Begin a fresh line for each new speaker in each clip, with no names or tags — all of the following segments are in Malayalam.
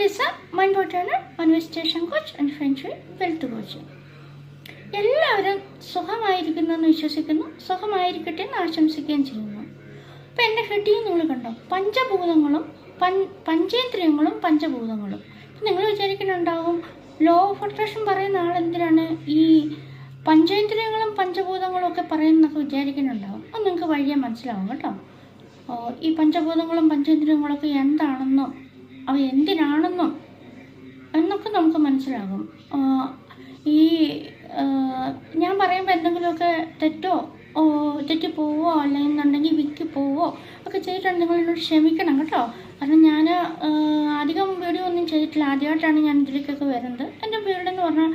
ലിസ മൈൻഡ് ബോട്ടാണ് manifestation coach and feng shui wealth coach. എല്ലാവരും സുഖമായിരിക്കുന്നു എന്ന് വിശ്വസിക്കുന്നു, സുഖമായിരിക്കട്ടെ എന്ന് ആശംസിക്കുകയും ചെയ്യുന്നു. അപ്പം എൻ്റെ ഹെഡിങ് നിങ്ങൾ കണ്ടോ, പഞ്ചഭൂതങ്ങളും പഞ്ചേന്ദ്രിയങ്ങളും പഞ്ചഭൂതങ്ങളും. അപ്പം നിങ്ങൾ വിചാരിക്കുന്നുണ്ടാവും ലോ ഓഫ് അട്രാക്ഷൻ പറയുന്ന ആളെന്തിനാണ് ഈ പഞ്ചേന്ദ്രിയങ്ങളും പഞ്ചഭൂതങ്ങളും ഒക്കെ പറയുന്നതൊക്കെ വിചാരിക്കുന്നുണ്ടാവും. അത് നിങ്ങൾക്ക് വഴിയെ മനസ്സിലാവും കേട്ടോ. ഈ പഞ്ചഭൂതങ്ങളും പഞ്ചേന്ദ്രിയങ്ങളൊക്കെ എന്താണെന്നും അവ എന്തിനാണെന്നും എന്നൊക്കെ നമുക്ക് മനസ്സിലാകും. ഈ ഞാൻ പറയുമ്പോൾ എന്തെങ്കിലുമൊക്കെ തെറ്റിപ്പോവോ അല്ലെന്നുണ്ടെങ്കിൽ വിക്കി പോവോ ഒക്കെ ചെയ്തിട്ടുണ്ടെങ്കിൽ നിങ്ങൾ എന്നോട് ക്ഷമിക്കണം കേട്ടോ. കാരണം ഞാൻ അധികം വീഡിയോ ഒന്നും ചെയ്തിട്ടില്ല, ആദ്യമായിട്ടാണ് ഞാൻ ഇതിലേക്കൊക്കെ വരുന്നത്. എൻ്റെ ഫീൽഡ് എന്ന് പറഞ്ഞാൽ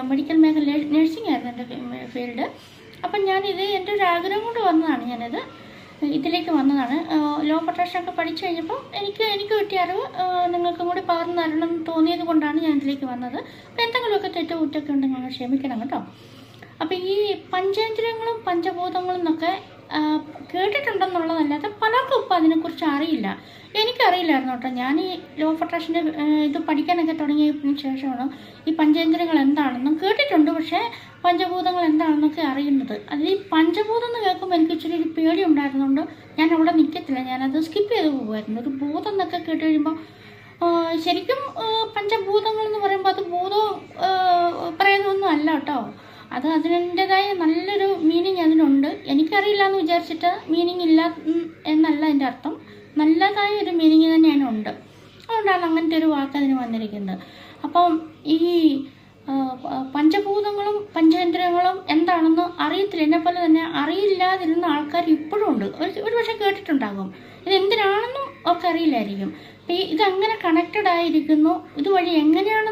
മെഡിക്കൽ മേഖല, നഴ്സിംഗ് ആയിരുന്നു എൻ്റെ ഫീൽഡ്. അപ്പം ഞാനിത് എൻ്റെ ഒരു ആഗ്രഹം കൊണ്ട് വന്നതാണ്, ഞാനത് ഇതിലേക്ക് വന്നതാണ്. ലോ ഓഫ് അട്രാക്ഷനൊക്കെ പഠിച്ചു കഴിഞ്ഞപ്പോൾ എനിക്ക് കിട്ടിയ അറിവ് നിങ്ങൾക്കും കൂടി പകർന്നു തരണം എന്ന് തോന്നിയത് കൊണ്ടാണ് ഞാൻ ഇതിലേക്ക് വന്നത്. അപ്പോൾ എന്തെങ്കിലുമൊക്കെ തെറ്റുകുറ്റൊക്കെ ഉണ്ടെങ്കിൽ നിങ്ങൾ ക്ഷമിക്കണം കേട്ടോ. അപ്പോൾ ഈ പഞ്ചേന്ദ്രിയങ്ങളും പഞ്ചഭൂതങ്ങളും എന്നൊക്കെ കേട്ടിട്ടുണ്ടെന്നുള്ളതല്ലാതെ പലർക്കും ഇപ്പോൾ അതിനെക്കുറിച്ച് അറിയില്ല. എനിക്കറിയില്ലായിരുന്നു കേട്ടോ. ഞാൻ ഈ ലോ ഓഫ് അട്രാക്ഷൻ്റെ ഇത് പഠിക്കാനൊക്കെ തുടങ്ങിയതിന് ശേഷമാണ് ഈ പഞ്ചേന്ദ്രിയങ്ങൾ എന്താണെന്നും കേട്ടിട്ടുണ്ട്, പക്ഷേ പഞ്ചഭൂതങ്ങൾ എന്താണെന്നൊക്കെ അറിയുന്നത്. അതിൽ ഈ പഞ്ചഭൂതം എന്ന് കേൾക്കുമ്പോൾ എനിക്ക് ഇച്ചിരി ഒരു പേടി ഉണ്ടായിരുന്നുകൊണ്ട് ഞാൻ അവിടെ നിൽക്കത്തില്ല, ഞാനത് സ്കിപ്പ് ചെയ്ത് പോകുമായിരുന്നു. ഒരു ഭൂതം എന്നൊക്കെ കേട്ട് കഴിയുമ്പോൾ ശരിക്കും പഞ്ചഭൂതങ്ങൾ എന്ന് പറയുമ്പോൾ അത് ഭൂതവും പറയുന്നതൊന്നും അല്ല കേട്ടോ. അത് അതിൻ്റെതായ നല്ലൊരു മീനിങ് അതിനുണ്ട്. എനിക്കറിയില്ല എന്ന് വിചാരിച്ചിട്ട് മീനിങ് ഇല്ല എന്നല്ല എൻ്റെ അർത്ഥം, നല്ലതായ ഒരു മീനിങ് തന്നെ അതിനുണ്ട്. അതുകൊണ്ടാണ് അങ്ങനത്തെ ഒരു വാക്ക് അതിന് വന്നിരിക്കുന്നത്. അപ്പം ഈ പഞ്ചഭൂതങ്ങളും പഞ്ചേന്ദ്രിയങ്ങളും എന്താണെന്ന് അറിയത്തില്ല, എന്നെപ്പോലെ തന്നെ അറിയില്ലാതിരുന്ന ആൾക്കാർ ഇപ്പോഴും ഉണ്ട്. ഒരു പക്ഷേ കേട്ടിട്ടുണ്ടാകും, ഇതെന്തിനാണെന്നും അവർക്ക് അറിയില്ലായിരിക്കും. ഇതെങ്ങനെ കണക്റ്റഡ് ആയിരിക്കുന്നു, ഇതുവഴി എങ്ങനെയാണ്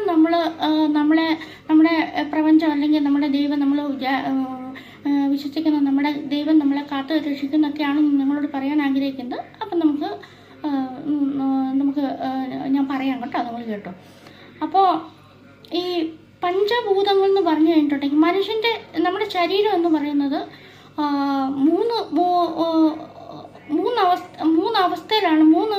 നമ്മുടെ പ്രപഞ്ചം അല്ലെങ്കിൽ നമ്മുടെ ദൈവം, നമ്മൾ വിശ്വസിക്കുന്ന നമ്മുടെ ദൈവം നമ്മളെ കാത്തു രക്ഷിക്കുന്നൊക്കെയാണ് നിങ്ങളോട് പറയാൻ ആഗ്രഹിക്കുന്നത്. അപ്പം നമുക്ക് ഞാൻ പറയാം കേട്ടോ, നിങ്ങൾ കേട്ടോ. അപ്പോൾ ഈ പഞ്ചഭൂതങ്ങൾ എന്ന് പറഞ്ഞു കഴിഞ്ഞിട്ടുണ്ടെങ്കിൽ നമ്മുടെ ശരീരം എന്ന് പറയുന്നത് മൂന്ന് അവസ്ഥയിലാണ്, മൂന്ന്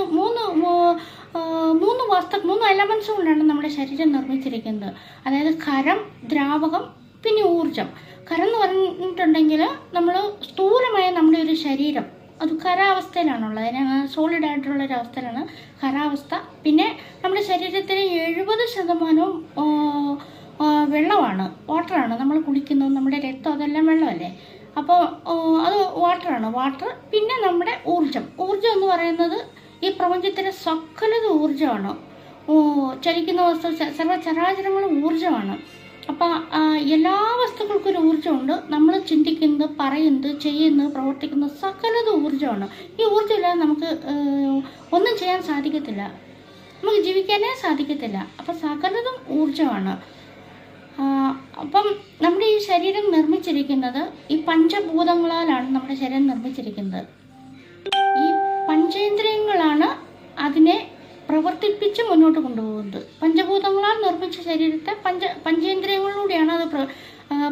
എലമെൻസ് കൊണ്ടാണ് നമ്മുടെ ശരീരം നിർമ്മിച്ചിരിക്കുന്നത്. അതായത് ഖരം, ദ്രാവകം, പിന്നെ ഊർജം. ഖരം എന്ന് പറഞ്ഞിട്ടുണ്ടെങ്കിൽ നമ്മൾ സ്ഥൂലമായ നമ്മുടെ ഒരു ശരീരം അത് ഖരാവസ്ഥയിലാണുള്ളത്, അതിനാണ് സോളിഡ് ആയിട്ടുള്ളൊരവസ്ഥയിലാണ് ഖരാവസ്ഥ. പിന്നെ നമ്മുടെ ശരീരത്തിലെ 70% വെള്ളമാണ്, വാട്ടറാണ്. നമ്മൾ കുടിക്കുന്നത്, നമ്മുടെ രക്തം അതെല്ലാം വെള്ളമല്ലേ. അപ്പോൾ അത് വാട്ടർ. പിന്നെ നമ്മുടെ ഊർജം എന്ന് പറയുന്നത് ഈ പ്രപഞ്ചത്തിലെ സകലത ഊർജ്ജമാണ്. ചലിക്കുന്ന വസ്തു സർവ്വചരാചരങ്ങളും ഊർജ്ജമാണ്. അപ്പം എല്ലാ വസ്തുക്കൾക്കും ഒരു ഊർജ്ജമുണ്ട്. നമ്മൾ ചിന്തിക്കുന്നത്, പറയുന്നത്, ചെയ്യുന്നത്, പ്രവർത്തിക്കുന്നത് സകലത ഊർജ്ജമാണ്. ഈ ഊർജ്ജമില്ലാതെ നമുക്ക് ഒന്നും ചെയ്യാൻ സാധിക്കത്തില്ല, നമുക്ക് ജീവിക്കാനേ സാധിക്കത്തില്ല. അപ്പം സകലതും ഊർജ്ജമാണ്. അപ്പം നമ്മുടെ ഈ ശരീരം നിർമ്മിച്ചിരിക്കുന്നത് ഈ പഞ്ചഭൂതങ്ങളാലാണ് നമ്മുടെ ശരീരം നിർമ്മിച്ചിരിക്കുന്നത്. ഈ പഞ്ചേന്ദ്രിയങ്ങളാണ് അതിനെ പ്രവർത്തിപ്പിച്ച് മുന്നോട്ട് കൊണ്ടുപോകുന്നത്. പഞ്ചഭൂതങ്ങളാൽ നിർമ്മിച്ച ശരീരത്തെ പഞ്ചേന്ദ്രിയങ്ങളിലൂടെയാണ് അത്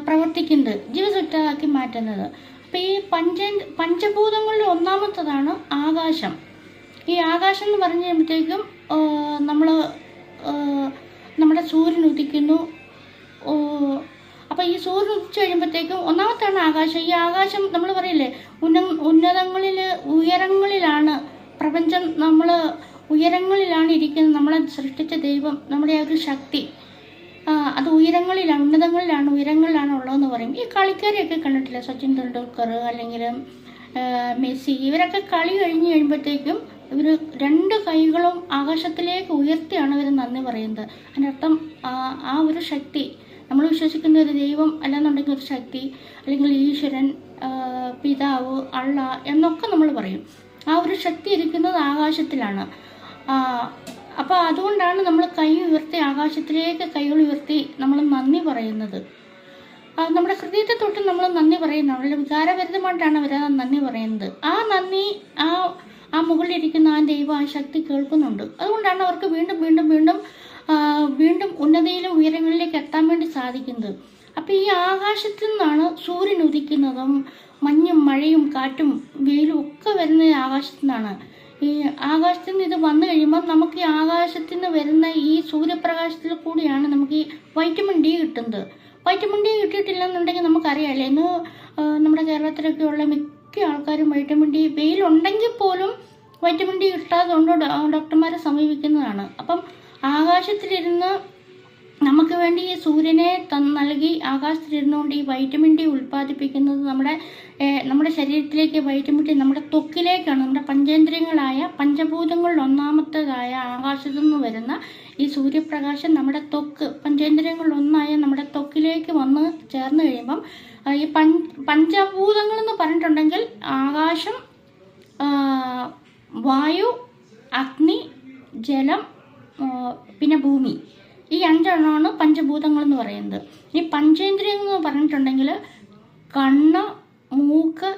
പ്രവർത്തിക്കുന്നത്, ജീവസുറ്റതാക്കി മാറ്റുന്നത്. അപ്പം ഈ പഞ്ചഭൂതങ്ങളിൽ ഒന്നാമത്തതാണ് ആകാശം. ഈ ആകാശം എന്ന് പറഞ്ഞു കഴിയുമ്പോഴത്തേക്കും നമ്മുടെ സൂര്യൻ ഉദിക്കുന്നു. അപ്പോൾ ഈ സൂര്യൻ ഉദിച്ചു കഴിയുമ്പോഴത്തേക്കും ഒന്നാമത്താണ് ആകാശം. ഈ ആകാശം നമ്മൾ പറയില്ലേ, ഉയരങ്ങളിലാണ് പ്രപഞ്ചം, നമ്മൾ ഉയരങ്ങളിലാണ് ഇരിക്കുന്നത്. നമ്മളെ സൃഷ്ടിച്ച ദൈവം, നമ്മുടെ ഒരു ശക്തി അത് ഉയരങ്ങളിലാണ് ഉള്ളതെന്ന് പറയും. ഈ കളിക്കാരെയൊക്കെ കണ്ടിട്ടില്ല, സച്ചിൻ തെണ്ടുൽക്കർ അല്ലെങ്കിൽ മെസ്സി, ഇവരൊക്കെ കളി കഴിഞ്ഞ് കഴിയുമ്പോഴത്തേക്കും ഇവർ 2 കൈകളും ആകാശത്തിലേക്ക് ഉയർത്തിയാണ് ഇവർ നന്ദി പറയുന്നത്. അതിനർത്ഥം ആ ഒരു ശക്തി, നമ്മൾ വിശ്വസിക്കുന്ന ഒരു ദൈവം അല്ലെന്നുണ്ടെങ്കിൽ ഒരു ശക്തി, അല്ലെങ്കിൽ ഈശ്വരൻ, പിതാവ്, അള്ള എന്നൊക്കെ നമ്മൾ പറയും. ആ ഒരു ശക്തി ഇരിക്കുന്നത് ആകാശത്തിലാണ്. അപ്പോൾ അതുകൊണ്ടാണ് നമ്മൾ കൈ ഉയർത്തി ആകാശത്തിലേക്ക് കൈകൾ ഉയർത്തി നമ്മൾ നന്ദി പറയുന്നത്. നമ്മുടെ ഹൃദയത്തെ തൊട്ട് നമ്മൾ നന്ദി പറയുന്നതാണ്, അല്ലെങ്കിൽ വികാരഭരിതമായിട്ടാണ് അവർ നന്ദി പറയുന്നത്. ആ നന്ദി ആ മുകളിലിരിക്കുന്ന ആ ദൈവം, ആ ശക്തി കേൾക്കുന്നുണ്ട്. അതുകൊണ്ടാണ് അവർക്ക് വീണ്ടും ഉന്നതിയിലും ഉയരങ്ങളിലേക്ക് എത്താൻ വേണ്ടി സാധിക്കുന്നത്. അപ്പോൾ ഈ ആകാശത്തിൽ നിന്നാണ് സൂര്യൻ ഉദിക്കുന്നതും മഞ്ഞും മഴയും കാറ്റും വെയിലും ഒക്കെ വരുന്നത് ആകാശത്തു നിന്നാണ്. ഈ ആകാശത്തിൽ നിന്ന് ഇത് വന്നു കഴിയുമ്പോൾ നമുക്ക് ഈ ആകാശത്തിൽ നിന്ന് വരുന്ന ഈ സൂര്യപ്രകാശത്തിൽ കൂടിയാണ് നമുക്ക് ഈ വൈറ്റമിൻ ഡി കിട്ടുന്നത്. വൈറ്റമിൻ ഡി കിട്ടിയിട്ടില്ലെന്നുണ്ടെങ്കിൽ നമുക്കറിയാമല്ലേ, ഇന്ന് നമ്മുടെ കേരളത്തിലൊക്കെയുള്ള മിക്ക ആൾക്കാരും വൈറ്റമിൻ ഡി, വെയിലുണ്ടെങ്കിൽ പോലും വൈറ്റമിൻ ഡി കിട്ടാതെ കൊണ്ട് ഡോക്ടർമാരെ സമീപിക്കുന്നതാണ്. അപ്പം ആകാശത്തിലിരുന്ന് നമുക്ക് വേണ്ടി ഈ സൂര്യനെ നൽകി ആകാശത്തിലിരുന്നുകൊണ്ട് ഈ വൈറ്റമിൻ ഡി ഉൽപ്പാദിപ്പിക്കുന്നത് നമ്മുടെ ശരീരത്തിലേക്ക് വൈറ്റമിൻ ഡി നമ്മുടെ ത്വക്കിലേക്കാണ്. നമ്മുടെ പഞ്ചേന്ദ്രിയങ്ങളായ പഞ്ചഭൂതങ്ങളിൽ ഒന്നാമത്തേതായ ആകാശത്തു നിന്ന് വരുന്ന ഈ സൂര്യപ്രകാശം നമ്മുടെ ത്വക്ക്, പഞ്ചേന്ദ്രിയങ്ങളിൽ ഒന്നായ നമ്മുടെ ത്വക്കിലേക്ക് വന്ന് ചേർന്ന് കഴിയുമ്പം ഈ പഞ്ചഭൂതങ്ങളെന്ന് പറഞ്ഞിട്ടുണ്ടെങ്കിൽ ആകാശം, വായു, അഗ്നി, ജലം, പിന്നെ ഭൂമി, ഈ 5 എണ്ണമാണ് പഞ്ചഭൂതങ്ങൾ എന്ന് പറയുന്നത്. ഈ പഞ്ചേന്ദ്രിയങ്ങൾ എന്ന് പറഞ്ഞിട്ടുണ്ടെങ്കിൽ കണ്ണ്, മൂക്ക്,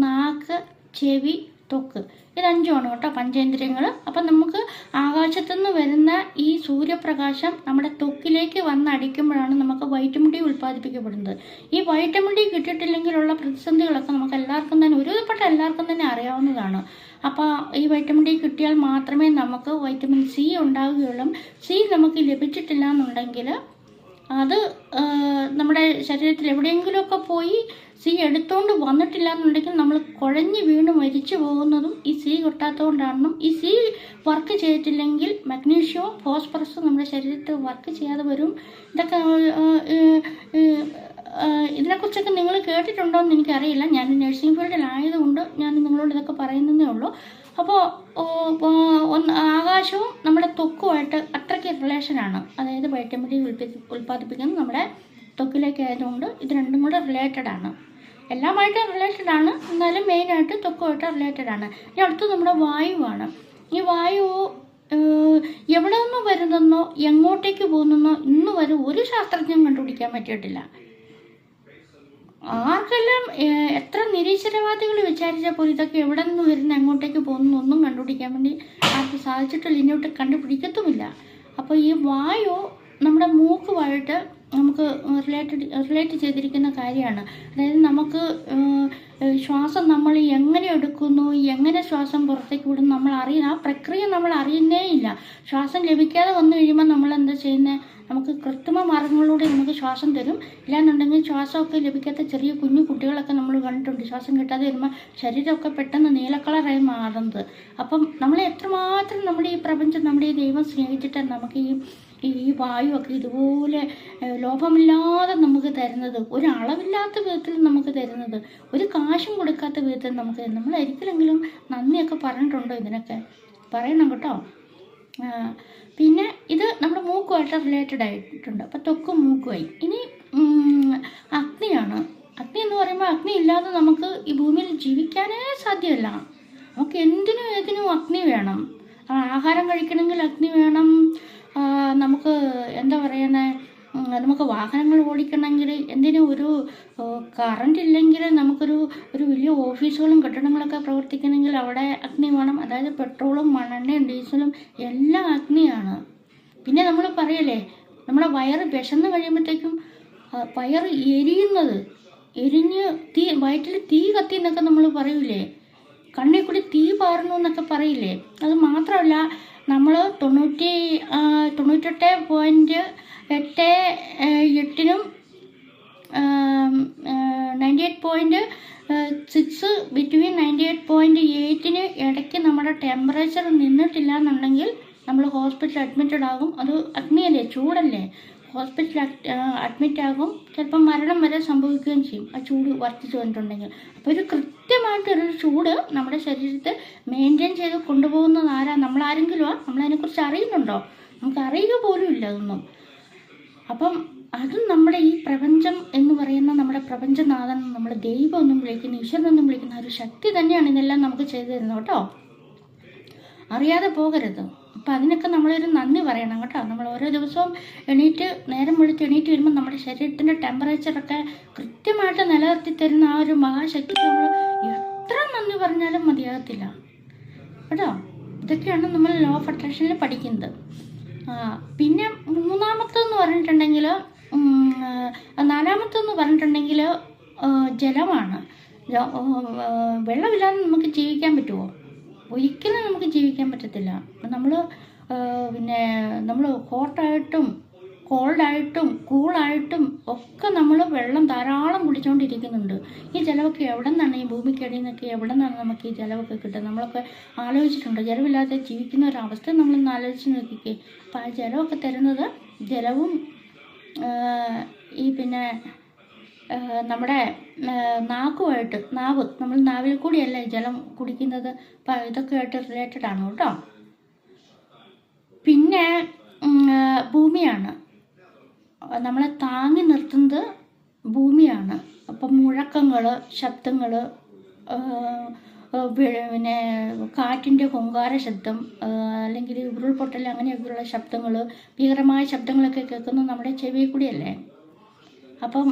നാക്ക്, ചെവി, ത്വക്ക്, ഇത് 5ആണ് കേട്ടോ പഞ്ചേന്ദ്രിയങ്ങൾ. അപ്പം നമുക്ക് ആകാശത്തുനിന്ന് വരുന്ന ഈ സൂര്യപ്രകാശം നമ്മുടെ ത്വക്കിലേക്ക് വന്നടിക്കുമ്പോഴാണ് നമുക്ക് വൈറ്റമിൻ ഡി ഉൽപ്പാദിപ്പിക്കപ്പെടുന്നത്. ഈ വൈറ്റമിൻ ഡി കിട്ടിയിട്ടില്ലെങ്കിലുള്ള പ്രതിസന്ധികളൊക്കെ നമുക്ക് എല്ലാവർക്കും തന്നെ, ഒരുവിധപ്പെട്ട എല്ലാവർക്കും തന്നെ അറിയാവുന്നതാണ്. അപ്പോൾ ഈ വൈറ്റമിൻ ഡി കിട്ടിയാൽ മാത്രമേ നമുക്ക് വൈറ്റമിൻ സി ഉണ്ടാവുകയുള്ളൂ. സി നമുക്ക് ലഭിച്ചിട്ടില്ല എന്നുണ്ടെങ്കിൽ അത് നമ്മുടെ ശരീരത്തിൽ എവിടെയെങ്കിലുമൊക്കെ പോയി സി എടുത്തുകൊണ്ട് വന്നിട്ടില്ല എന്നുണ്ടെങ്കിൽ നമ്മൾ കുഴഞ്ഞ് വീണ് മരിച്ചു പോകുന്നതും ഈ സി കിട്ടാത്തതുകൊണ്ടാണെന്നും, ഈ സി വർക്ക് ചെയ്തിട്ടില്ലെങ്കിൽ മഗ്നീഷ്യവും ഫോസ്ഫറസും നമ്മുടെ ശരീരത്തിൽ വർക്ക് ചെയ്യാതെ വരും. ഇതൊക്കെ ഇതിനെക്കുറിച്ചൊക്കെ നിങ്ങൾ കേട്ടിട്ടുണ്ടോ എന്ന് എനിക്കറിയില്ല. ഞാൻ നഴ്സിംഗ് ഫീൽഡിലായതുകൊണ്ട് ഞാൻ നിങ്ങളോട് ഇതൊക്കെ പറയുന്നതേ ഉള്ളൂ. അപ്പോൾ ആകാശവും നമ്മുടെ ത്വക്കുമായിട്ട് അത്രയ്ക്ക് റിലേഷനാണ്. അതായത് വൈറ്റമിൻ ഡി ഉൽപ്പാദിപ്പിക്കുന്നത് നമ്മുടെ ത്വക്കിലേക്ക് ആയതുകൊണ്ട് ഇത് രണ്ടും കൂടെ റിലേറ്റഡാണ്. എല്ലാമായിട്ട് റിലേറ്റഡാണ്, എന്നാലും മെയിനായിട്ട് ത്വക്കുമായിട്ട് റിലേറ്റഡാണ്. ഇനി അടുത്ത് നമ്മുടെ വായുവാണ്. ഈ വായു എവിടെ നിന്ന് വരുന്നെന്നോ എങ്ങോട്ടേക്ക് പോകുന്നെന്നോ ഇന്ന് വരെ ഒരു ശാസ്ത്രജ്ഞനും കണ്ടുപിടിക്കാൻ പറ്റിയിട്ടില്ല. ആർക്കെല്ലാം എത്ര നിരീശ്വരവാദികൾ വിചാരിച്ചാൽ പോലും ഇതൊക്കെ എവിടെ നിന്ന് വരുന്ന എങ്ങോട്ടേക്ക് പോകുന്നു ഒന്നും കണ്ടുപിടിക്കാൻ വേണ്ടി ആർക്ക് സാധിച്ചിട്ടില്ല, ഇനിയോട്ട് കണ്ടുപിടിക്കത്തുമില്ല. അപ്പോൾ ഈ വായു നമ്മുടെ മൂക്കുമായിട്ട് നമുക്ക് റിലേറ്റ് ചെയ്തിരിക്കുന്ന കാര്യമാണ്. അതായത് നമുക്ക് ശ്വാസം നമ്മൾ എങ്ങനെ എടുക്കുന്നു, എങ്ങനെ ശ്വാസം പുറത്തേക്ക് വിടുന്നു നമ്മൾ അറിയുന്ന ആ പ്രക്രിയ നമ്മൾ അറിയുന്നേ ഇല്ല. ശ്വാസം ലഭിക്കാതെ വന്നു കഴിയുമ്പോൾ നമ്മൾ എന്താ ചെയ്യുന്നത്, നമുക്ക് കൃത്രിമ മാർഗങ്ങളിലൂടെ നമുക്ക് ശ്വാസം തരും. ഇല്ലാന്നുണ്ടെങ്കിൽ ശ്വാസമൊക്കെ ലഭിക്കാത്ത ചെറിയ കുഞ്ഞു കുട്ടികളൊക്കെ നമ്മൾ കണ്ടിട്ടുണ്ട്. ശ്വാസം കിട്ടാതെ വരുമ്പോൾ ശരീരമൊക്കെ പെട്ടെന്ന് നീല കളറായി മാറുന്നത്. അപ്പം നമ്മളെ എത്രമാത്രം നമ്മുടെ ഈ പ്രപഞ്ചം, നമ്മുടെ ഈ ദൈവം സ്നേഹിച്ചിട്ടാണ് നമുക്ക് ഈ വായുവൊക്കെ ഇതുപോലെ ലോഭമില്ലാതെ നമുക്ക് തരുന്നത്, ഒരു അളവില്ലാത്ത വിധത്തിൽ നമുക്ക് തരുന്നത്, ഒരു കാശും കൊടുക്കാത്ത വിധത്തിൽ നമുക്ക് തരുന്നത്. നമ്മൾ ഒരിക്കലെങ്കിലും നന്ദിയൊക്കെ പറഞ്ഞിട്ടുണ്ടോ? ഇതിനൊക്കെ പറയണം കേട്ടോ. പിന്നെ ഇത് നമ്മുടെ മൂക്കുമായിട്ട് റിലേറ്റഡ് ആയിട്ടുണ്ട്. അപ്പോൾ ത്വക്കും മൂക്കുമായി. ഇനി അഗ്നിയാണ്. അഗ്നി എന്ന് പറയുമ്പോൾ അഗ്നി ഇല്ലാതെ നമുക്ക് ഈ ഭൂമിയിൽ ജീവിക്കാനേ സാധ്യമല്ല. നമുക്ക് എന്തിനും ഏതിനും അഗ്നി വേണം. ആഹാരം കഴിക്കണമെങ്കിൽ അഗ്നി വേണം. നമുക്ക് എന്താ പറയുന്നത്, നമുക്ക് വാഹനങ്ങൾ ഓടിക്കണമെങ്കിൽ എന്തിനും ഒരു കറണ്ട് ഇല്ലെങ്കിൽ നമുക്കൊരു വലിയ ഓഫീസുകളും കെട്ടിടങ്ങളൊക്കെ പ്രവർത്തിക്കണമെങ്കിൽ അവിടെ അഗ്നി വേണം. അതായത് പെട്രോളും മണ്ണെണ്ണയും ഡീസലും എല്ലാം അഗ്നിയാണ്. പിന്നെ നമ്മൾ പറയല്ലേ, നമ്മുടെ വയറ് വിശന്ന് കഴിയുമ്പോഴത്തേക്കും വയറ് എരിഞ്ഞ് വയറ്റിൽ തീ കത്തി എന്നൊക്കെ നമ്മൾ പറയൂലേ, കണ്ണിൽ കൂടി തീ പാറുന്നു എന്നൊക്കെ പറയില്ലേ. അത് മാത്രമല്ല, നമ്മൾ 98.8നും 98.6 ബിറ്റ്വീൻ 98.8 ഇടയ്ക്ക് നമ്മുടെ ടെമ്പറേച്ചർ നിന്നിട്ടില്ല എന്നുണ്ടെങ്കിൽ നമ്മൾ ഹോസ്പിറ്റലിൽ അഡ്മിറ്റഡ് ആകും. അത് അഗ്നിയല്ലേ, ചൂടല്ലേ, ഹോസ്പിറ്റലിൽ അഡ്മിറ്റ് ആകും. ചിലപ്പോൾ മരണം വരെ സംഭവിക്കുകയും ചെയ്യും ആ ചൂട് വർദ്ധിച്ചു വന്നിട്ടുണ്ടെങ്കിൽ. അപ്പോൾ ഒരു കൃത്യമായിട്ടൊരു ചൂട് നമ്മുടെ ശരീരത്തെ മെയിൻറ്റെയിൻ ചെയ്ത് കൊണ്ടുപോകുന്നത് ആരാ? നമ്മളാരെങ്കിലും നമ്മളതിനെക്കുറിച്ച് അറിയുന്നുണ്ടോ? നമുക്ക് അറിയുക പോലും ഇല്ല അതൊന്നും. അപ്പം അതും നമ്മുടെ ഈ പ്രപഞ്ചം എന്ന് പറയുന്ന നമ്മുടെ പ്രപഞ്ചനാഥൻ, നമ്മുടെ ദൈവം എന്നും വിളിക്കുന്ന, ഈശ്വരൻ എന്നും വിളിക്കുന്ന ഒരു ശക്തി തന്നെയാണ് ഇതെല്ലാം നമുക്ക് ചെയ്തു തരുന്നത് കേട്ടോ. അറിയാതെ പോകരുത്. അപ്പം അതിനൊക്കെ നമ്മളൊരു നന്ദി പറയണം കേട്ടോ. നമ്മൾ ഓരോ ദിവസവും നേരം വെളുത്ത് എണീറ്റ് വരുമ്പോൾ നമ്മുടെ ശരീരത്തിൻ്റെ ടെമ്പറേച്ചറൊക്കെ കൃത്യമായിട്ട് നിലനിർത്തി തരുന്ന ആ ഒരു മഹാശക്തിക്ക് നമ്മൾ എത്ര നന്ദി പറഞ്ഞാലും മതിയാകത്തില്ല കേട്ടോ. ഇതൊക്കെയാണ് നമ്മൾ ലോ ഓഫ് അട്രാക്ഷനിൽ പഠിക്കുന്നത്. പിന്നെ നാലാമത്തെന്ന് പറഞ്ഞിട്ടുണ്ടെങ്കിൽ ജലമാണ്. വെള്ളമില്ലാതെ നമുക്ക് ജീവിക്കാൻ പറ്റുമോ? ഒരിക്കലും നമുക്ക് ജീവിക്കാൻ പറ്റത്തില്ല. നമ്മൾ പിന്നെ നമ്മൾ ഹോട്ടായിട്ടും കോൾഡായിട്ടും കൂളായിട്ടും ഒക്കെ നമ്മൾ വെള്ളം ധാരാളം കുടിച്ചുകൊണ്ടിരിക്കുന്നുണ്ട്. ഈ ജലമൊക്കെ എവിടെ നിന്നാണ്, ഈ ഭൂമിക്കടിയിൽ നിന്നൊക്കെ എവിടെ നിന്നാണ് നമുക്ക് ഈ ജലമൊക്കെ കിട്ടുക? നമ്മളൊക്കെ ആലോചിച്ചിട്ടുണ്ട്. ജലമില്ലാതെ ജീവിക്കുന്ന ഒരവസ്ഥ നമ്മളൊന്ന് ആലോചിച്ച് നോക്കിക്കേ. അപ്പോൾ ആ ജലമൊക്കെ തരുന്നത്, ജലവും ഈ പിന്നെ നമ്മുടെ നാക്കുമായിട്ട്, നമ്മൾ നാവിൽ കൂടിയല്ലേ ജലം കുടിക്കുന്നത്. അപ്പം ഇതൊക്കെ ആയിട്ട് റിലേറ്റഡ് ആണ് കേട്ടോ. പിന്നെ ഭൂമിയാണ് നമ്മളെ താങ്ങി നിർത്തുന്നത്, ഭൂമിയാണ്. അപ്പം മുഴക്കങ്ങൾ, ശബ്ദങ്ങൾ, പിന്നെ കാറ്റിൻ്റെ ഹുങ്കാര ശബ്ദം, അല്ലെങ്കിൽ ഉരുൾപൊട്ടൽ, അങ്ങനെയൊക്കെയുള്ള ശബ്ദങ്ങൾ, ഭീകരമായ ശബ്ദങ്ങളൊക്കെ കേൾക്കുന്നത് നമ്മുടെ ചെവിയിൽ കൂടിയല്ലേ. അപ്പം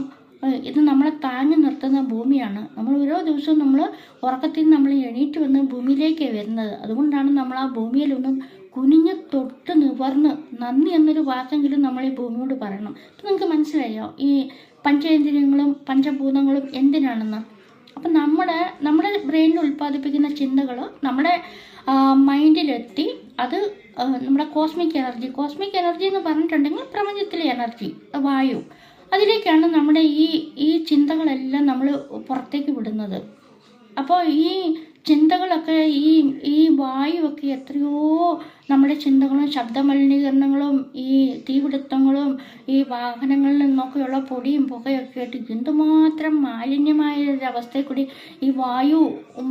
ഇത് നമ്മളെ താങ്ങി നിർത്തുന്ന ഭൂമിയാണ്. നമ്മൾ ഓരോ ദിവസവും നമ്മൾ ഉറക്കത്തിൽ നിന്ന് നമ്മൾ എണീറ്റ് വന്ന് ഭൂമിയിലേക്കാണ് വരുന്നത്. അതുകൊണ്ടാണ് നമ്മൾ ആ ഭൂമിയിലൊന്നും കുനിഞ്ഞ് തൊട്ട് നിവർന്ന് നന്ദി എന്നൊരു വാക്കെങ്കിലും നമ്മൾ ഈ ഭൂമിയോട് പറയണം. അപ്പം നിങ്ങൾക്ക് മനസ്സിലായോ ഈ പഞ്ചേന്ദ്രിയങ്ങളും പഞ്ചഭൂതങ്ങളും എന്തിനാണെന്ന്? അപ്പം നമ്മുടെ ബ്രെയിനിൽ ഉൽപ്പാദിപ്പിക്കുന്ന ചിന്തകൾ നമ്മുടെ മൈൻഡിലെത്തി, അത് നമ്മുടെ കോസ്മിക് എനർജി എന്ന് പറഞ്ഞിട്ടുണ്ടെങ്കിൽ പ്രപഞ്ചത്തിലെ എനർജി, വായു, അതിലേക്കാണ് നമ്മുടെ ഈ ചിന്തകളെല്ലാം നമ്മൾ പുറത്തേക്ക് വിടുന്നത്. അപ്പോൾ ഈ ചിന്തകളൊക്കെ, ഈ വായുവൊക്കെ എത്രയോ നമ്മുടെ ചിന്തകളും ശബ്ദമലിനീകരണങ്ങളും ഈ തീപിടുത്തങ്ങളും ഈ വാഹനങ്ങളിൽ നിന്നൊക്കെയുള്ള പൊടിയും പുകയൊക്കെ ആയിട്ട് എന്തുമാത്രം മാലിന്യമായ ഒരവസ്ഥയിൽ കൂടി ഈ വായു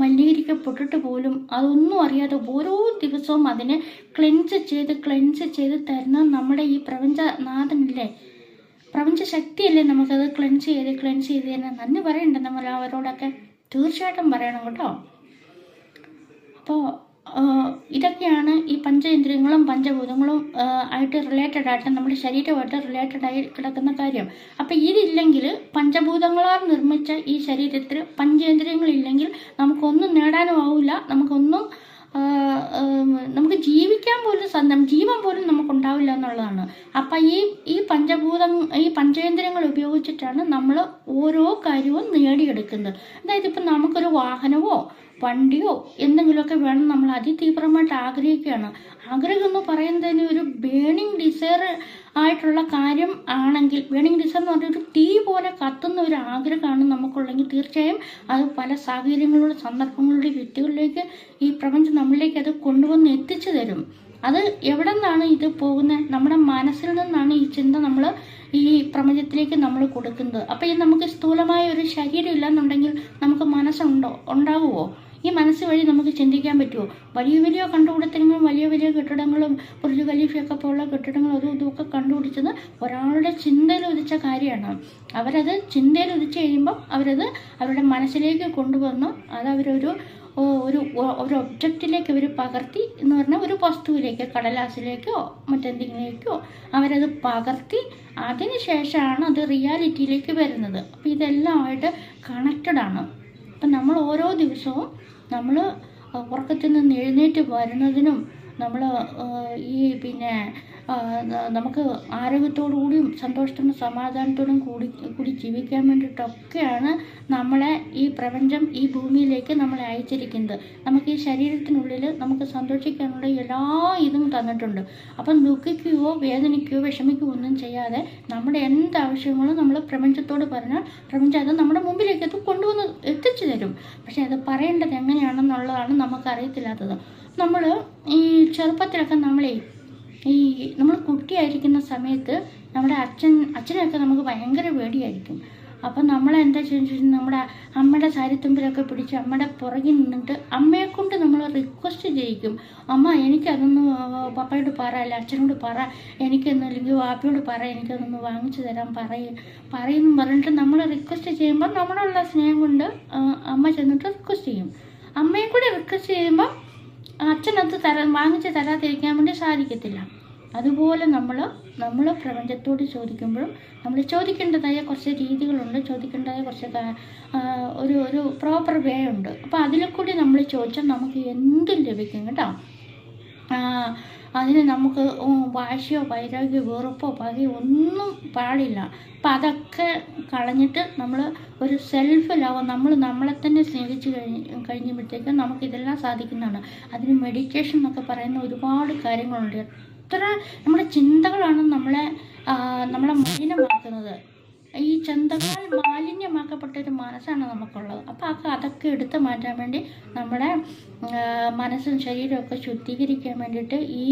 മലിനീകരിക്കപ്പെട്ടിട്ട് പോലും അതൊന്നും അറിയാതെ ഓരോ ദിവസവും അതിനെ ക്ലെൻസ് ചെയ്ത് തരുന്ന നമ്മുടെ ഈ പ്രപഞ്ചനാഥനില്ലേ, പ്രപഞ്ച ശക്തിയല്ലേ നമുക്കത് ക്ലെൻസ് ചെയ്ത് തന്നെ നന്ദി പറയണ്ടേ നമ്മൾ അവരോടൊക്കെ? തീർച്ചയായിട്ടും പറയണം കേട്ടോ. അപ്പോൾ ഇതൊക്കെയാണ് ഈ പഞ്ചേന്ദ്രിയങ്ങളും പഞ്ചഭൂതങ്ങളും ആയിട്ട് റിലേറ്റഡ് ആയിട്ട്, നമ്മുടെ ശരീരമായിട്ട് റിലേറ്റഡ് ആയി കിടക്കുന്ന കാര്യം. അപ്പം ഇതില്ലെങ്കിൽ, പഞ്ചഭൂതങ്ങളാൽ നിർമ്മിച്ച ഈ ശരീരത്തിൽ പഞ്ചേന്ദ്രിയങ്ങളില്ലെങ്കിൽ നമുക്കൊന്നും നേടാനും ആവില്ല, നമുക്ക് ജീവിക്കാൻ പോലും ജീവൻ പോലും നമുക്കുണ്ടാവില്ല എന്നുള്ളതാണ്. അപ്പം ഈ പഞ്ചേന്ദ്രിയങ്ങൾ ഉപയോഗിച്ചിട്ടാണ് നമ്മൾ ഓരോ കാര്യവും നേടിയെടുക്കുന്നത്. അതായത് ഇപ്പം നമുക്കൊരു വാഹനമോ വണ്ടിയോ എന്തെങ്കിലുമൊക്കെ വേണം, നമ്മൾ അതിതീവ്രമായിട്ട് ആഗ്രഹിക്കുകയാണ്. ആഗ്രഹം എന്ന് പറയുന്നതിന് ഒരു ബേണിംഗ് ഡിസയർ ആയിട്ടുള്ള കാര്യം ആണെങ്കിൽ, ബേണിംഗ് ഡിസയർ എന്ന് പറഞ്ഞാൽ ഒരു തീ പോലെ കത്തുന്ന ഒരു ആഗ്രഹമാണ് നമുക്കുള്ളെങ്കിൽ തീർച്ചയായും അത് പല സാഹചര്യങ്ങളുടെ, സന്ദർഭങ്ങളുടെ, വ്യക്തികളിലേക്ക് ഈ പ്രപഞ്ചം നമ്മളിലേക്ക് അത് കൊണ്ടുവന്ന് എത്തിച്ചു തരും. അത് എവിടെ നിന്നാണ് ഇത് പോകുന്നത്? നമ്മുടെ മനസ്സിൽ നിന്നാണ് ഈ ചിന്ത നമ്മൾ ഈ പ്രപഞ്ചത്തിലേക്ക് നമ്മൾ കൊടുക്കുന്നത്. അപ്പം ഈ നമുക്ക് സ്ഥൂലമായ ഒരു ശരീരം ഇല്ലെന്നുണ്ടെങ്കിൽ നമുക്ക് ഉണ്ടാകുമോ? ഈ മനസ്സ് വഴി നമുക്ക് ചിന്തിക്കാൻ പറ്റുമോ? വലിയ കണ്ടുപിടുത്തങ്ങളും വലിയ കെട്ടിടങ്ങളും ബുർജ് ഖലീഫയൊക്കെ പോലുള്ള കെട്ടിടങ്ങളും അതും ഇതുമൊക്കെ കണ്ടുപിടിച്ചത് ഒരാളുടെ ചിന്തയിൽ ഉദിച്ച കാര്യമാണ്. അവരത് ചിന്തയിൽ ഉദിച്ച് കഴിയുമ്പം അവരത് അവരുടെ മനസ്സിലേക്ക് കൊണ്ടുവന്ന് അത് അവരൊരു ഒബ്ജക്റ്റിലേക്ക് അവർ പകർത്തി, എന്ന് പറഞ്ഞാൽ ഒരു വസ്തുവിലേക്ക്, കടലാസിലേക്കോ മറ്റെന്തെങ്കിലേക്കോ അവരത് പകർത്തി, അതിന് ശേഷമാണ് അത് റിയാലിറ്റിയിലേക്ക് വരുന്നത്. അപ്പം ഇതെല്ലാമായിട്ട് കണക്റ്റഡാണ്. അപ്പം നമ്മൾ ഓരോ ദിവസവും നമ്മൾ ഉറക്കത്തിൽ നിന്ന് എഴുന്നേറ്റ് വരുന്നതിനും നമ്മൾ പിന്നെ നമുക്ക് ആരോഗ്യത്തോടു കൂടിയും സന്തോഷത്തോടും സമാധാനത്തോടും കൂടി ജീവിക്കാൻ വേണ്ടിയിട്ടൊക്കെയാണ് നമ്മളെ ഈ പ്രപഞ്ചം ഈ ഭൂമിയിലേക്ക് നമ്മളെ അയച്ചിരിക്കുന്നത്. നമുക്ക് ഈ ശരീരത്തിനുള്ളിൽ നമുക്ക് സന്തോഷിക്കാനുള്ള എല്ലാ ഇതും തന്നിട്ടുണ്ട്. അപ്പം ദുഃഖിക്കുകയോ വേദനിക്കുകയോ വിഷമിക്കുകയോ ഒന്നും ചെയ്യാതെ നമ്മുടെ എന്താവശ്യങ്ങളും നമ്മൾ പ്രപഞ്ചത്തോട് പറഞ്ഞാൽ പ്രപഞ്ചം അത് നമ്മുടെ മുമ്പിലേക്ക് അത് കൊണ്ടുവന്ന് എത്തിച്ചു തരും. പക്ഷെ അത് പറയേണ്ടത് എങ്ങനെയാണെന്നുള്ളതാണ് നമുക്കറിയത്തില്ലാത്തത്. നമ്മൾ ഈ ചെറുപ്പത്തിലൊക്കെ നമ്മൾ കുട്ടിയായിരിക്കുന്ന സമയത്ത് നമ്മുടെ അച്ഛനൊക്കെ നമുക്ക് ഭയങ്കര പേടിയായിരിക്കും. അപ്പം നമ്മളെന്താ ചെയ്യുന്നത്, നമ്മുടെ അമ്മയുടെ സാരിത്തുമ്പിലൊക്കെ പിടിച്ച് അമ്മയുടെ പുറകിൽ നിന്നിട്ട് അമ്മയെക്കൊണ്ട് നമ്മൾ റിക്വസ്റ്റ് ചെയ്യിക്കും. അമ്മ എനിക്കതൊന്ന് പപ്പയോട് പറ, അല്ല അച്ഛനോട് പറ, എനിക്കൊന്ന്, അല്ലെങ്കിൽ വാപ്പയോട് പറ, എനിക്കതൊന്ന് വാങ്ങിച്ചു തരാൻ പറയുന്നു പറഞ്ഞിട്ട് നമ്മൾ റിക്വസ്റ്റ് ചെയ്യുമ്പോൾ നമ്മളുള്ള സ്നേഹം കൊണ്ട് അമ്മ ചെന്നിട്ട് റിക്വസ്റ്റ് ചെയ്യും. അമ്മയെ കൂടി റിക്വസ്റ്റ് ചെയ്യുമ്പോൾ അച്ഛനത് വാങ്ങിച്ച് തരാതിരിക്കാൻ വേണ്ടി സാധിക്കത്തില്ല. അതുപോലെ നമ്മൾ പ്രപഞ്ചത്തോട് ചോദിക്കുമ്പോഴും നമ്മൾ ചോദിക്കേണ്ടതായ കുറച്ച് രീതികളുണ്ട്, ചോദിക്കേണ്ടതായ കുറച്ച് ഒരു പ്രോപ്പർ വേ ഉണ്ട്. അപ്പോൾ അതിൽ കൂടി നമ്മൾ ചോദിച്ചാൽ നമുക്ക് എന്തും ലഭിക്കും കേട്ടോ. അതിന് നമുക്ക് വാശിയോ വൈരാഗ്യോ വെറുപ്പോ പകയോ ഒന്നും പാടില്ല. അപ്പം അതൊക്കെ കളഞ്ഞിട്ട് നമ്മൾ ഒരു സെൽഫ് ലവ്, നമ്മളെ തന്നെ സ്നേഹിച്ച് കഴിയുമ്പോഴത്തേക്കും നമുക്കിതെല്ലാം സാധിക്കുന്നതാണ്. അതിന് മെഡിറ്റേഷൻ എന്നൊക്കെ പറയുന്ന ഒരുപാട് കാര്യങ്ങളുണ്ട്. എത്ര നമ്മുടെ ചിന്തകളാണ് നമ്മളെ മലിനമാക്കുന്നത്. ഈ ചിന്തകളാൽ മാലിന്യമാക്കപ്പെട്ട ഒരു മനസ്സാണ് നമുക്കുള്ളത്. അപ്പോൾ അതൊക്കെ എടുത്തു മാറ്റാൻ വേണ്ടി നമ്മുടെ മനസ്സും ശരീരമൊക്കെ ശുദ്ധീകരിക്കാൻ വേണ്ടിയിട്ട് ഈ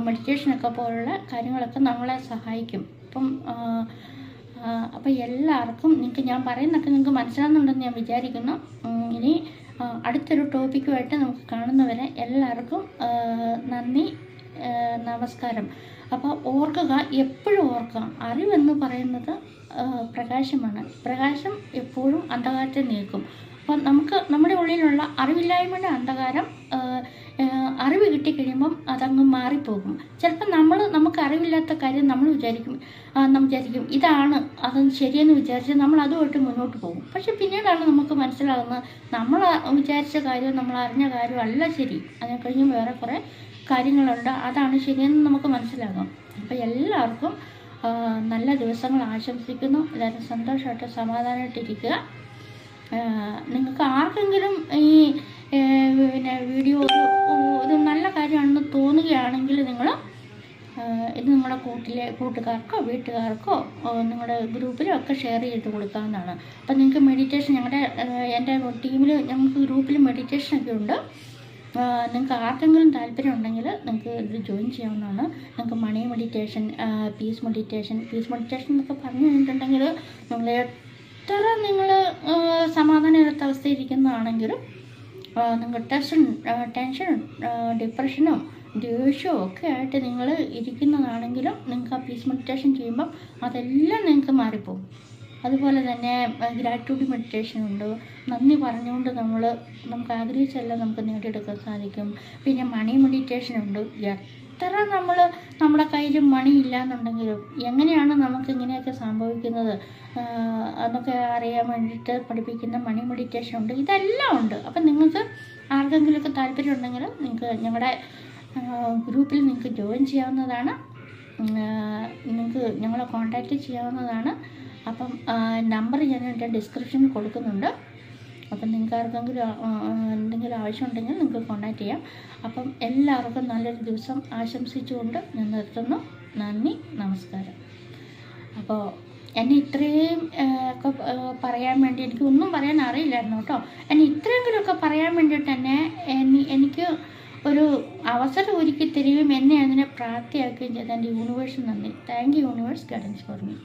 മെഡിറ്റേഷനൊക്കെ പോലുള്ള കാര്യങ്ങളൊക്കെ നമ്മളെ സഹായിക്കും. അപ്പം എല്ലാവർക്കും ഞാൻ പറയുന്നതൊക്കെ നിങ്ങൾക്ക് മനസ്സിലാകുന്നുണ്ടെന്ന് ഞാൻ വിചാരിക്കുന്നു. ഇനി അടുത്തൊരു ടോപ്പിക്കുമായിട്ട് നമുക്ക് കാണുന്നവരെ എല്ലാവർക്കും നന്ദി, നമസ്കാരം. അപ്പോൾ ഓർക്കുക, എപ്പോഴും ഓർക്കുക, അറിവെന്ന് പറയുന്നത് പ്രകാശമാണ്. പ്രകാശം എപ്പോഴും അന്ധകാരത്തെ നീക്കും. അപ്പം നമ്മുടെ ഉള്ളിലുള്ള അറിവില്ലായ്മയുടെ അന്ധകാരം അറിവ് കിട്ടിക്കഴിയുമ്പം അതങ്ങ് മാറിപ്പോകും. ചിലപ്പോൾ നമുക്ക് അറിവില്ലാത്ത കാര്യം നമ്മൾ വിചാരിക്കും ഇതാണ് അതൊന്ന് ശരിയെന്ന് വിചാരിച്ച് നമ്മൾ അതുമായിട്ട് മുന്നോട്ട് പോകും. പക്ഷെ പിന്നീടാണ് നമുക്ക് മനസ്സിലാകുന്നത് നമ്മൾ വിചാരിച്ച കാര്യം, നമ്മൾ അറിഞ്ഞ കാര്യം അല്ല ശരി, അതിനെ കഴിഞ്ഞ് വേറെ കുറേ കാര്യങ്ങളുണ്ട്, അതാണ് ശരിയെന്ന് നമുക്ക് മനസ്സിലാകും. അപ്പോൾ എല്ലാവർക്കും നല്ല ദിവസങ്ങൾ ആശംസിക്കുന്നു. എല്ലാവരും സന്തോഷമായിട്ട് സമാധാനമായിട്ടിരിക്കുക. നിങ്ങൾക്ക് ആർക്കെങ്കിലും ഈ വീഡിയോ ഒരു നല്ല കാര്യമാണെന്ന് തോന്നുകയാണെങ്കിൽ നിങ്ങൾ ഇത് നിങ്ങളുടെ കൂട്ടുകാർക്കോ വീട്ടുകാർക്കോ നിങ്ങളുടെ ഗ്രൂപ്പിലോ ഒക്കെ ഷെയർ ചെയ്ത് കൊടുക്കാവുന്നതാണ്. അപ്പം നിങ്ങൾക്ക് മെഡിറ്റേഷൻ എൻ്റെ ടീമിൽ ഞങ്ങൾക്ക് ഗ്രൂപ്പിൽ മെഡിറ്റേഷനൊക്കെ ഉണ്ട്. നിങ്ങൾക്ക് ആർക്കെങ്കിലും താല്പര്യം ഉണ്ടെങ്കിൽ നിങ്ങൾക്ക് ഇത് ജോയിൻ ചെയ്യാവുന്നതാണ്. നിങ്ങൾക്ക് മണി മെഡിറ്റേഷൻ, പീസ് മെഡിറ്റേഷൻ എന്നൊക്കെ പറഞ്ഞു കഴിഞ്ഞിട്ടുണ്ടെങ്കിൽ നിങ്ങൾ സമാധാനമില്ലാത്ത അവസ്ഥയിൽ ഇരിക്കുന്നതാണെങ്കിലും നിങ്ങൾ ടെൻഷനും ഡിപ്രഷനും ദേഷ്യവും ഒക്കെ ആയിട്ട് നിങ്ങൾ ഇരിക്കുന്നതാണെങ്കിലും നിങ്ങൾക്ക് ആ പീസ് മെഡിറ്റേഷൻ ചെയ്യുമ്പം അതെല്ലാം നിങ്ങൾക്ക് മാറിപ്പോകും. അതുപോലെ തന്നെ ഗ്രാറ്റിറ്റ്യൂഡ് മെഡിറ്റേഷൻ ഉണ്ട്. നന്ദി പറഞ്ഞുകൊണ്ട് നമുക്ക് ആഗ്രഹിച്ചെല്ലാം നമുക്ക് നേടിയെടുക്കാൻ സാധിക്കും. പിന്നെ മണി മെഡിറ്റേഷൻ ഉണ്ട്. എത്ര നമ്മുടെ കയ്യിൽ മണി ഇല്ലയെന്നുണ്ടെങ്കിലും എങ്ങനെയാണ് നമുക്ക് ഇങ്ങനെയൊക്കെ സംഭവിക്കുന്നത് എന്നൊക്കെ അറിയാൻ വേണ്ടിയിട്ട് പഠിപ്പിക്കുന്ന മണി മെഡിറ്റേഷൻ ഉണ്ട്. ഇതെല്ലാം ഉണ്ട്. അപ്പം നിങ്ങൾക്ക് ആർക്കെങ്കിലുമൊക്കെ താല്പര്യം ഉണ്ടെങ്കിൽ നിങ്ങൾക്ക് ഞങ്ങളുടെ ഗ്രൂപ്പിൽ നിങ്ങൾക്ക് ജോയിൻ ചെയ്യാവുന്നതാണ്. നിങ്ങൾക്ക് ഞങ്ങളെ കോൺടാക്റ്റ് ചെയ്യാവുന്നതാണ്. അപ്പം നമ്പർ ഞാൻ എൻ്റെ ഡിസ്ക്രിപ്ഷനിൽ കൊടുക്കുന്നുണ്ട്. അപ്പം നിങ്ങൾക്ക് ആർക്കെങ്കിലും എന്തെങ്കിലും ആവശ്യമുണ്ടെങ്കിൽ നിങ്ങൾക്ക് കോൺടാക്റ്റ് ചെയ്യാം. അപ്പം എല്ലാവർക്കും നല്ലൊരു ദിവസം ആശംസിച്ചുകൊണ്ട് ഞാൻ നിർത്തുന്നു. നന്ദി, നമസ്കാരം. അപ്പോൾ എന്നെ ഇത്രയും ഒക്കെ പറയാൻ വേണ്ടി എനിക്കൊന്നും പറയാൻ അറിയില്ലായിരുന്നു കേട്ടോ. എന്നെ ഇത്രയെങ്കിലുമൊക്കെ പറയാൻ വേണ്ടിയിട്ട് തന്നെ എനിക്ക് ഒരു അവസരം ഒരുക്കി തരികയും എന്നെ അതിനെ പ്രാപ്തിയാക്കുകയും ചെയ്ത എൻ്റെ യൂണിവേഴ്സിന് നന്ദി. Thank you universe guidance for me.